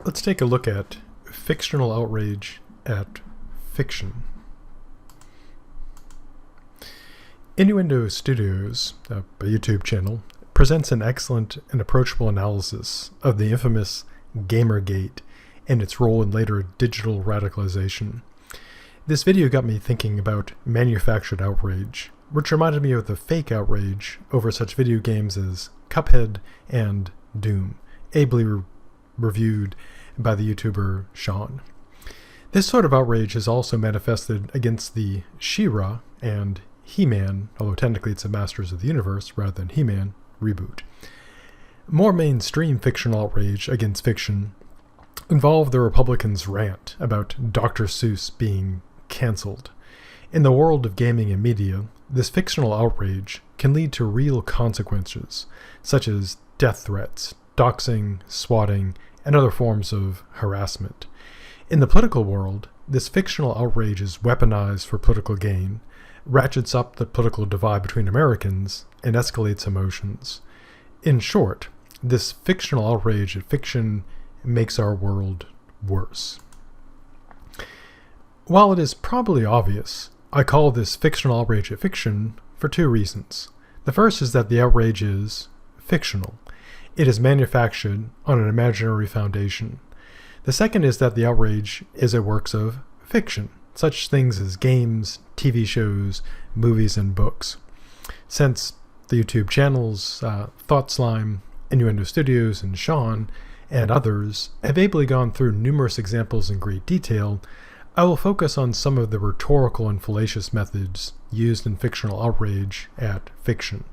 Let's take a look at Fictional Outrage at Fiction. Innuendo Studios, a YouTube channel, presents an excellent and approachable analysis of the infamous Gamergate and its role in later digital radicalization. This video got me thinking about manufactured outrage, which reminded me of the fake outrage over such video games as Cuphead and Doom, ably reviewed by the YouTuber Sean. This sort of outrage is also manifested against the She-Ra and He-Man, although technically it's a Masters of the Universe rather than He-Man, reboot. More mainstream fictional outrage against fiction involved the Republicans' rant about Dr. Seuss being cancelled. In the world of gaming and media, this fictional outrage can lead to real consequences, such as death threats, doxing, swatting, and other forms of harassment. In the political world, this fictional outrage is weaponized for political gain, ratchets up the political divide between Americans, and escalates emotions. In short, this fictional outrage at fiction makes our world worse. While it is probably obvious, I call this fictional outrage at fiction for two reasons. The first is that the outrage is fictional. It is manufactured on an imaginary foundation. The second is that the outrage is a works of fiction, such things as games, TV shows, movies, and books. Since the YouTube channels, Thought Slime, Innuendo Studios, and Sean, and others have ably gone through numerous examples in great detail, I will focus on some of the rhetorical and fallacious methods used in fictional outrage at fiction.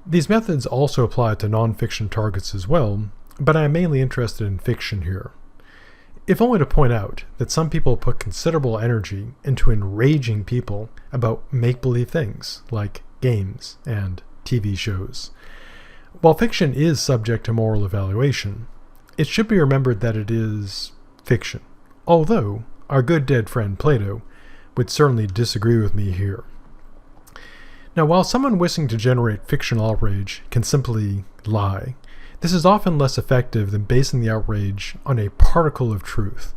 These methods also apply to non-fiction targets as well, but I am mainly interested in fiction here. If only to point out that some people put considerable energy into enraging people about make-believe things, like games and TV shows. While fiction is subject to moral evaluation, it should be remembered that it is fiction, although our good dead friend Plato would certainly disagree with me here. Now, while someone wishing to generate fictional outrage can simply lie, this is often less effective than basing the outrage on a particle of truth.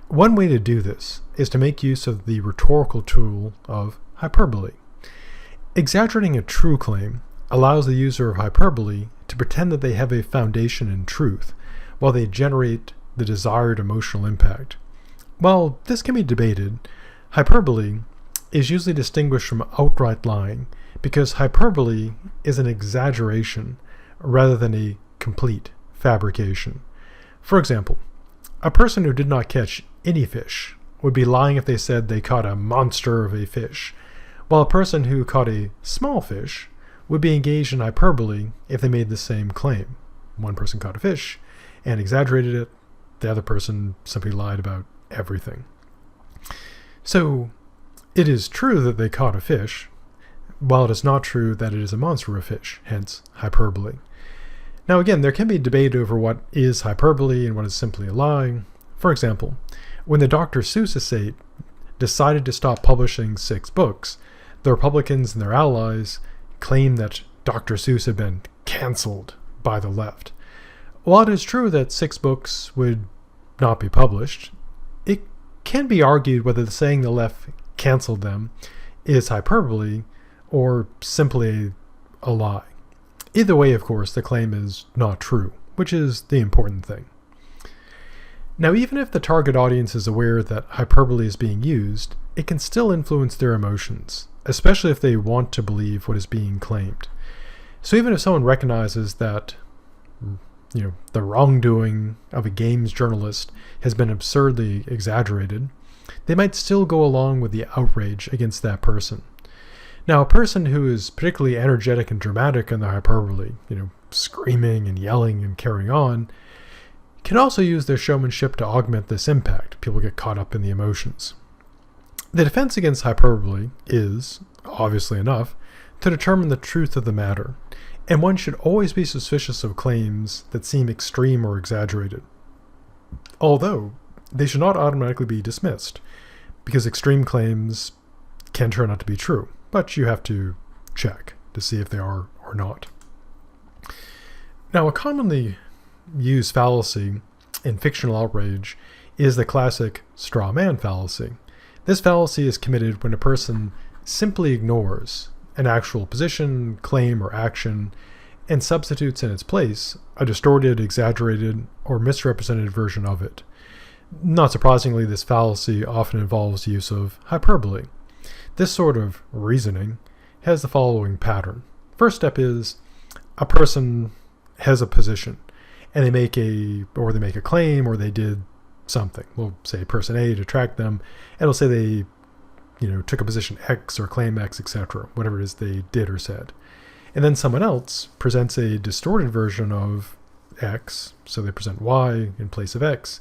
One way to do this is to make use of the rhetorical tool of hyperbole. Exaggerating a true claim allows the user of hyperbole to pretend that they have a foundation in truth, while they generate the desired emotional impact. While this can be debated, hyperbole is usually distinguished from outright lying because hyperbole is an exaggeration rather than a complete fabrication. For example, a person who did not catch any fish would be lying if they said they caught a monster of a fish, while a person who caught a small fish would be engaged in hyperbole if they made the same claim. One person caught a fish and exaggerated it, the other person simply lied about everything. So, it is true that they caught a fish, while it is not true that it is a monster of fish, hence hyperbole. Now again, there can be debate over what is hyperbole and what is simply a lie. For example, when the Dr. Seuss estate decided to stop publishing 6 books, the Republicans and their allies claimed that Dr. Seuss had been cancelled by the left. While it is true that 6 books would not be published, it can be argued whether saying the left cancelled them is hyperbole or simply a lie. Either way, of course, the claim is not true, which is the important thing. Now, even if the target audience is aware that hyperbole is being used, it can still influence their emotions, especially if they want to believe what is being claimed. So even if someone recognizes that the wrongdoing of a games journalist has been absurdly exaggerated, they might still go along with the outrage against that person. Now, a person who is particularly energetic and dramatic in the hyperbole, screaming and yelling and carrying on, can also use their showmanship to augment this impact. People get caught up in the emotions. The defense against hyperbole is, obviously enough, to determine the truth of the matter, and one should always be suspicious of claims that seem extreme or exaggerated. Although, they should not automatically be dismissed, because extreme claims can turn out to be true, but you have to check to see if they are or not. Now, a commonly used fallacy in Fictional Outrage is the classic straw man fallacy. This fallacy is committed when a person simply ignores an actual position, claim, or action and substitutes in its place a distorted, exaggerated, or misrepresented version of it. Not surprisingly, this fallacy often involves the use of hyperbole. This sort of reasoning has the following pattern. First step is a person has a position and they make a claim, or they did something. We'll say person A to track them, and it'll say they took a position X or claim X, etc., whatever it is they did or said. And then someone else presents a distorted version of X, so they present Y in place of X.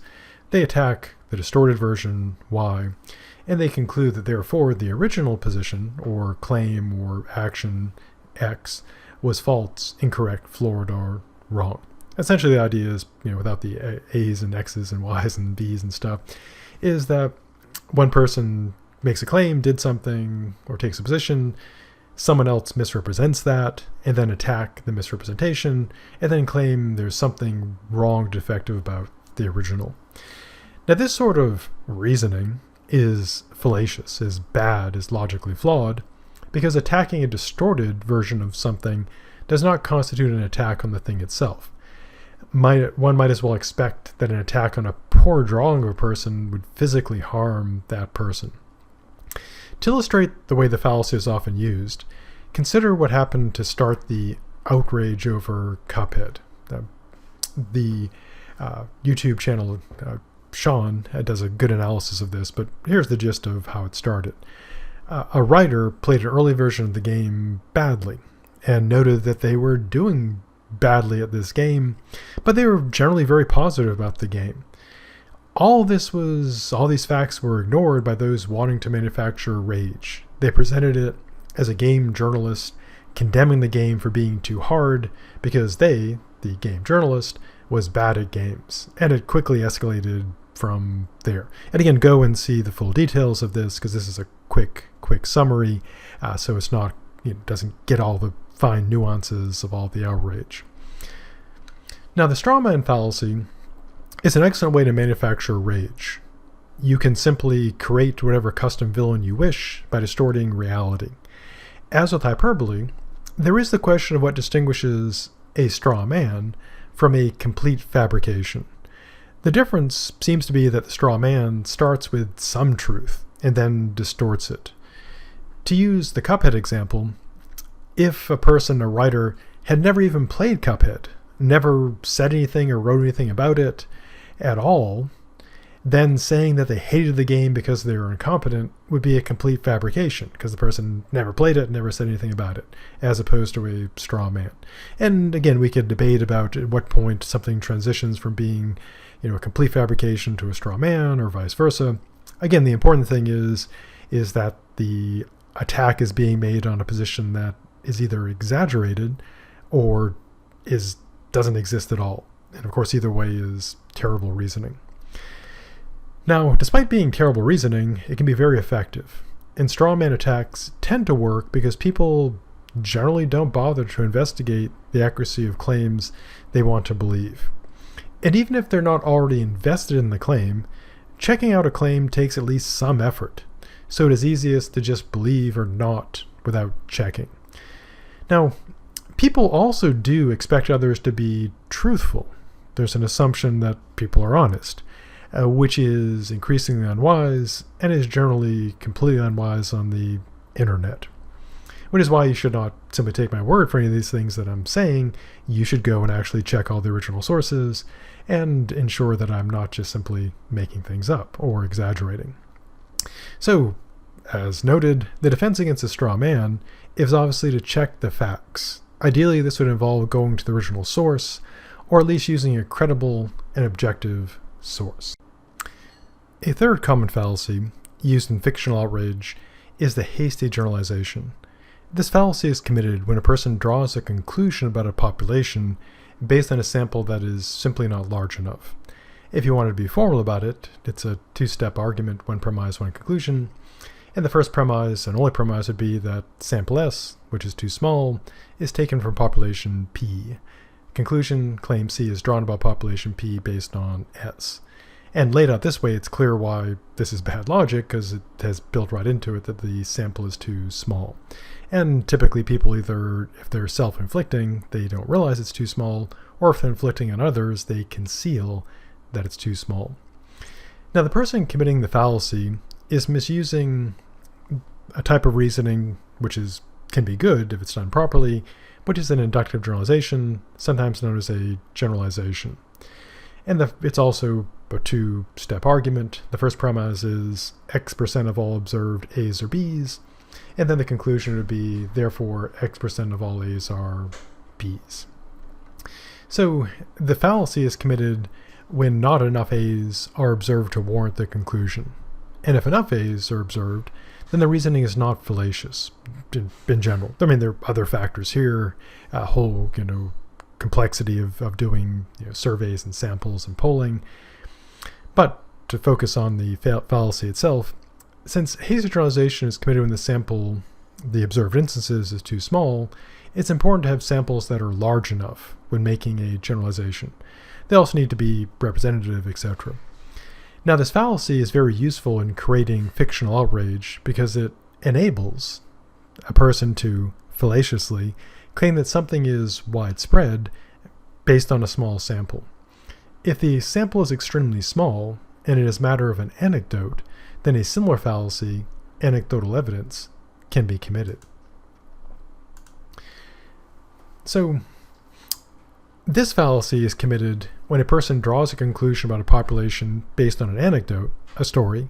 They attack the distorted version Y, and they conclude that therefore the original position or claim or action X was false, incorrect, flawed, or wrong. Essentially the idea is, without the A's and X's and Y's and B's and stuff, is that one person makes a claim, did something, or takes a position, someone else misrepresents that, and then attack the misrepresentation, and then claim there's something wrong, defective about the original. Now this sort of reasoning is fallacious, is bad, is logically flawed, because attacking a distorted version of something does not constitute an attack on the thing itself. One might as well expect that an attack on a poor drawing of a person would physically harm that person. To illustrate the way the fallacy is often used, consider what happened to start the outrage over Cuphead. The YouTube channel Sean does a good analysis of this, but here's the gist of how it started. A writer played an early version of the game badly and noted that they were doing badly at this game, but they were generally very positive about the game. All these facts were ignored by those wanting to manufacture rage. They presented it as a game journalist condemning the game for being too hard because they, the game journalist, was bad at games, and it quickly escalated from there. And again, go and see the full details of this because this is a quick summary, so it's not, doesn't get all the fine nuances of all the outrage. Now, the straw man fallacy is an excellent way to manufacture rage. You can simply create whatever custom villain you wish by distorting reality. As with hyperbole, there is the question of what distinguishes a straw man from a complete fabrication. The difference seems to be that the straw man starts with some truth and then distorts it. To use the Cuphead example, if a writer, had never even played Cuphead, never said anything or wrote anything about it at all, then saying that they hated the game because they were incompetent would be a complete fabrication because the person never played it, never said anything about it, as opposed to a straw man. And again, we could debate about at what point something transitions from being, a complete fabrication to a straw man or vice versa. Again, the important thing is that the attack is being made on a position that is either exaggerated or doesn't exist at all. And of course, either way is terrible reasoning. Now, despite being terrible reasoning, it can be very effective. And straw man attacks tend to work because people generally don't bother to investigate the accuracy of claims they want to believe. And even if they're not already invested in the claim, checking out a claim takes at least some effort. So it is easiest to just believe or not without checking. Now, people also do expect others to be truthful. There's an assumption that people are honest, which is increasingly unwise and is generally completely unwise on the internet. Which is why you should not simply take my word for any of these things that I'm saying. You should go and actually check all the original sources and ensure that I'm not just simply making things up or exaggerating. So, as noted, the defense against a straw man is obviously to check the facts. Ideally, this would involve going to the original source, or at least using a credible and objective source. A third common fallacy used in fictional outrage is the hasty generalization. This fallacy is committed when a person draws a conclusion about a population based on a sample that is simply not large enough. If you wanted to be formal about it, it's a two-step argument, one premise, one conclusion. And the first premise and only premise would be that sample S, which is too small, is taken from population P. conclusion claim C is drawn about population P based on S. And laid out this way, it's clear why this is bad logic, because it has built right into it that the sample is too small. And typically people either, if they're self-inflicting, they don't realize it's too small, or if they're inflicting on others, they conceal that it's too small. Now the person committing the fallacy is misusing a type of reasoning which can be good if it's done properly, which is an inductive generalization, sometimes known as a generalization. And it's also a two-step argument. The first premise is X% of all observed A's or B's, and then the conclusion would be, therefore, X% of all A's are B's. So the fallacy is committed when not enough A's are observed to warrant the conclusion. And if enough A's are observed, then the reasoning is not fallacious in general. I mean, there are other factors here, a whole, complexity of doing surveys and samples and polling. But to focus on the fallacy itself, since Hazy generalization is committed when the sample, the observed instances, is too small, it's important to have samples that are large enough when making a generalization. They also need to be representative, etc. Now, this fallacy is very useful in creating fictional outrage because it enables a person to fallaciously claim that something is widespread based on a small sample. If the sample is extremely small and it is matter of an anecdote, then a similar fallacy, anecdotal evidence, can be committed. So, this fallacy is committed when a person draws a conclusion about a population based on an anecdote, a story,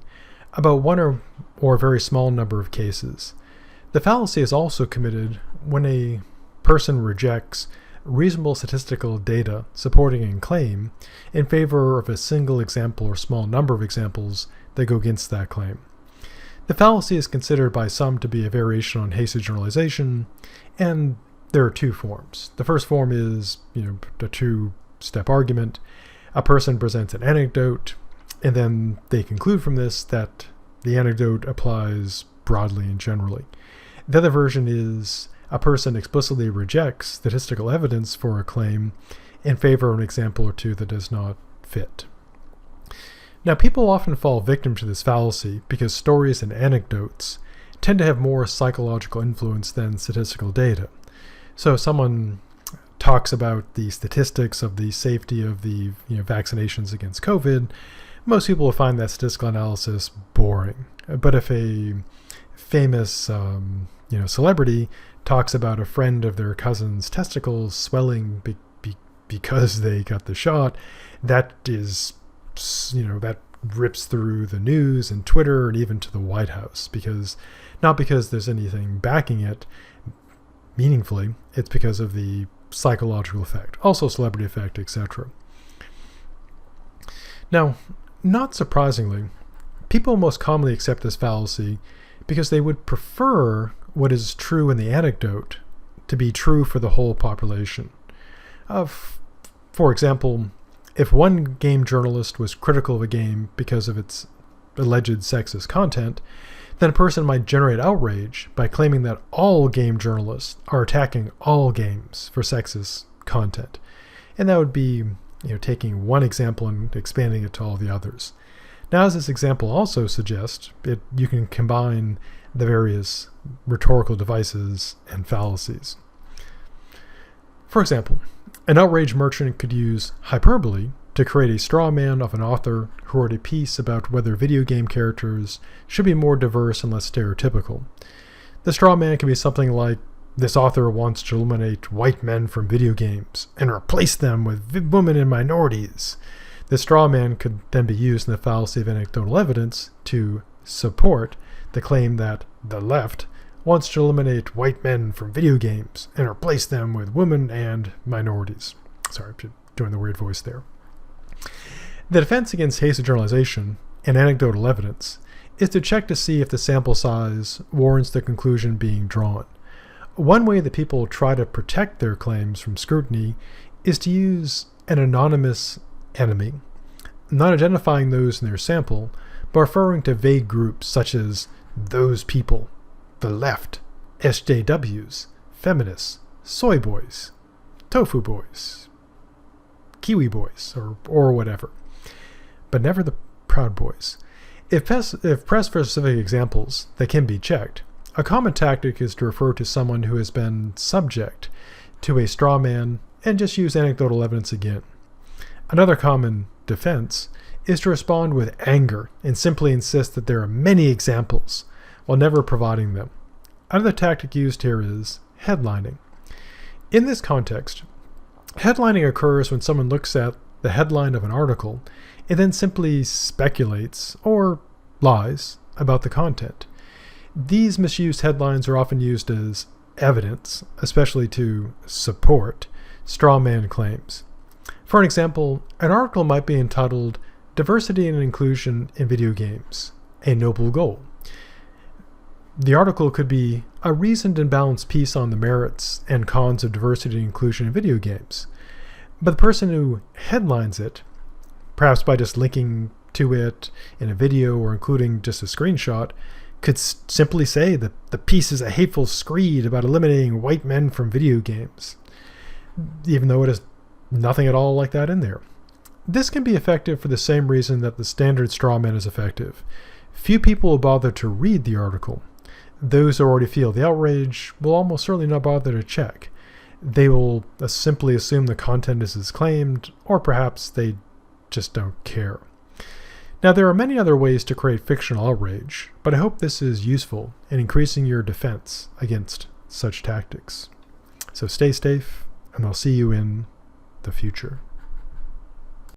about one or a very small number of cases. The fallacy is also committed when a person rejects reasonable statistical data supporting a claim in favor of a single example or small number of examples that go against that claim. The fallacy is considered by some to be a variation on hasty generalization, and there are two forms. The first form is, a two-step argument. A person presents an anecdote, and then they conclude from this that the anecdote applies broadly and generally. The other version is a person explicitly rejects statistical evidence for a claim in favor of an example or two that does not fit. Now, people often fall victim to this fallacy because stories and anecdotes tend to have more psychological influence than statistical data. So if someone talks about the statistics of the safety of the vaccinations against COVID, most people will find that statistical analysis boring. But if a famous celebrity talks about a friend of their cousin's testicles swelling because they got the shot, that is, that rips through the news and Twitter and even to the White House, not because there's anything backing it meaningfully, it's because of the psychological effect, also celebrity effect, etc. Now, not surprisingly, people most commonly accept this fallacy because they would prefer what is true in the anecdote to be true for the whole population. For example, if one game journalist was critical of a game because of its alleged sexist content, then a person might generate outrage by claiming that all game journalists are attacking all games for sexist content. And that would be taking one example and expanding it to all the others. Now, as this example also suggests, you can combine the various rhetorical devices and fallacies. For example, an outrage merchant could use hyperbole to create a straw man of an author who wrote a piece about whether video game characters should be more diverse and less stereotypical. The straw man can be something like, this author wants to eliminate white men from video games and replace them with women and minorities. The straw man could then be used in the fallacy of anecdotal evidence to support the claim that the left wants to eliminate white men from video games and replace them with women and minorities. Sorry, I'm doing the weird voice there. The defense against hasty generalization and anecdotal evidence is to check to see if the sample size warrants the conclusion being drawn. One way that people try to protect their claims from scrutiny is to use an anonymous enemy, not identifying those in their sample, but referring to vague groups such as those people, the left, SJWs, feminists, soy boys, tofu boys, Kiwi Boys or whatever, but never the Proud Boys. If pressed for specific examples that can be checked, a common tactic is to refer to someone who has been subject to a straw man and just use anecdotal evidence again. Another common defense is to respond with anger and simply insist that there are many examples while never providing them. Another tactic used here is headlining. In this context, headlining occurs when someone looks at the headline of an article and then simply speculates or lies about the content. These misused headlines are often used as evidence, especially to support straw man claims. For an example, an article might be entitled "Diversity and Inclusion in Video Games, a Noble Goal." The article could be a reasoned and balanced piece on the merits and cons of diversity and inclusion in video games. But the person who headlines it, perhaps by just linking to it in a video or including just a screenshot, could simply say that the piece is a hateful screed about eliminating white men from video games, even though it has nothing at all like that in there. This can be effective for the same reason that the standard straw man is effective. Few people will bother to read the article. Those who already feel the outrage will almost certainly not bother to check. They will simply assume the content is as claimed, or perhaps they just don't care. Now, there are many other ways to create fictional outrage, but I hope this is useful in increasing your defense against such tactics. So stay safe, and I'll see you in the future.